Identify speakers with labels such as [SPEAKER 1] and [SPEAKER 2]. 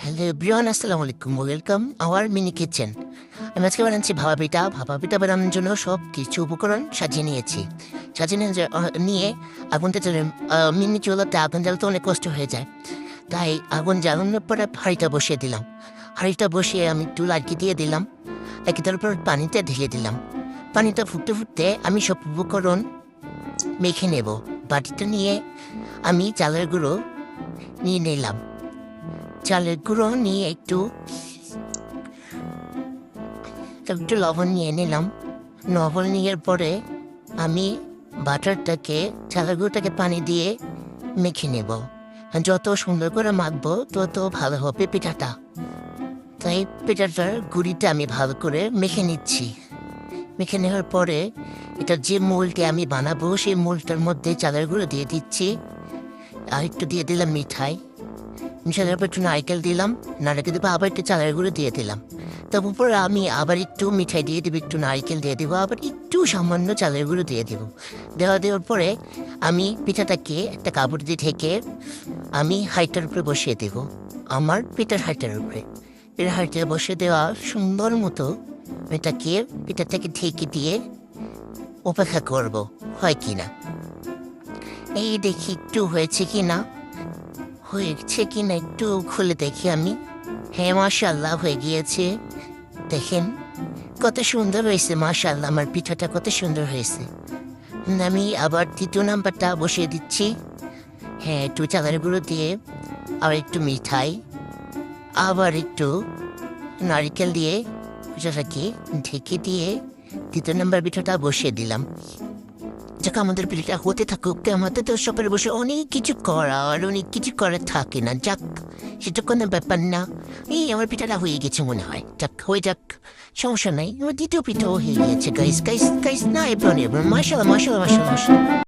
[SPEAKER 1] Hello everyone, আসসালামু আলাইকুম, welcome hour mini kitchen. আমি আজকে বানাচ্ছি ভাপা পিঠা বানানোর জন্য সব কিছু উপকরণ সাজিয়ে নিয়েছি। নিয়ে আগুনটা মিনি চুলাতে আগুন জ্বালাতে অনেক কষ্ট হয়ে যায়, তাই আগুন জ্বালানোর পরে হাঁড়িটা বসিয়ে দিলাম। হাঁড়িটা বসিয়ে আমি একটু লাড়কি দিয়ে দিলাম, তারপর পানিতে ঢেলে দিলাম। পানিটা ফুটতে ফুটতে আমি সব উপকরণ মেখে নেব। বাটিটা নিয়ে আমি চালের গুঁড়ো নিয়ে নিলাম। চালের গুঁড়ো নিয়ে একটু লবণ নিয়ে নিলাম। লবণ নেওয়ার পরে আমি বাটারটাকে চালের গুঁড়োটাকে পানি দিয়ে মেখে নেব। যত সুন্দর করে মাখবো তত ভালো হবে পিঠাটা। তাই পিঠাটার গুঁড়িটা আমি ভালো করে মেখে নিচ্ছি। মেখে নেওয়ার পরে এটা যে মোলটা আমি বানাবো সেই মোলটার মধ্যে চালের গুঁড়ো দিয়ে দিচ্ছি, আর একটু দিয়ে দিলাম মিঠাই। মিশানোর পর একটু নারকেল দিলাম, নারকেল দেবো, আবার একটু চালের গুঁড়ো দিয়ে দিলাম। তার উপরে আমি আবার একটু মিঠাই দিয়ে দেবো, একটু নারকেল দিয়ে দেবো, আবার একটু সামান্য চালের গুঁড়ো দিয়ে দেবো। দেওয়ার পরে আমি পিঠাটাকে একটা কাপড় দিয়ে ঢেকে আমি হাঁড়িটার উপরে বসিয়ে দেবো। আমার পিঠার হাঁড়িটার উপরে হাঁড়িটা বসিয়ে দেওয়া সুন্দর মতো পিঠাটাকে ঢেকে দিয়ে অপেক্ষা করব হয় কি না। এই দেখি একটু হয়েছে কি না, একটু খুলে দেখি আমি। হ্যাঁ, মাশাআল্লাহ হয়ে গিয়েছে। দেখেন কত সুন্দর হয়েছে, মাশাআল্লাহ আমার পিঠাটা কত সুন্দর হয়েছে। আমি আবার দ্বিতীয় নাম্বারটা বসিয়ে দিচ্ছি। হ্যাঁ, একটু চালের গুঁড়ো দিয়ে, আর একটু মিঠাই, আবার একটু নারকেল দিয়ে পিঠাটাকে ঢেকে দিয়ে দ্বিতীয় নাম্বার পিঠাটা বসিয়ে দিলাম। যাকে আমাদের পিঠাটা হতে থাকুক, আমাদের তো সবাই বসে অনেক কিছু করা আর অনেক কিছু করার থাকে না। যাক, সেটা কোনো ব্যাপার না। এই আমার পিঠাটা হয়ে গেছে মনে হয়, যাক হয়ে যাক, সমস্যা নাই। আমার দ্বিতীয় পিঠাও হয়ে গিয়েছে। গাইস গাইস গাইস না, এবার মাশাআল্লাহ মাশাআল্লাহ মাশাআল্লাহ মাশাআল্লাহ।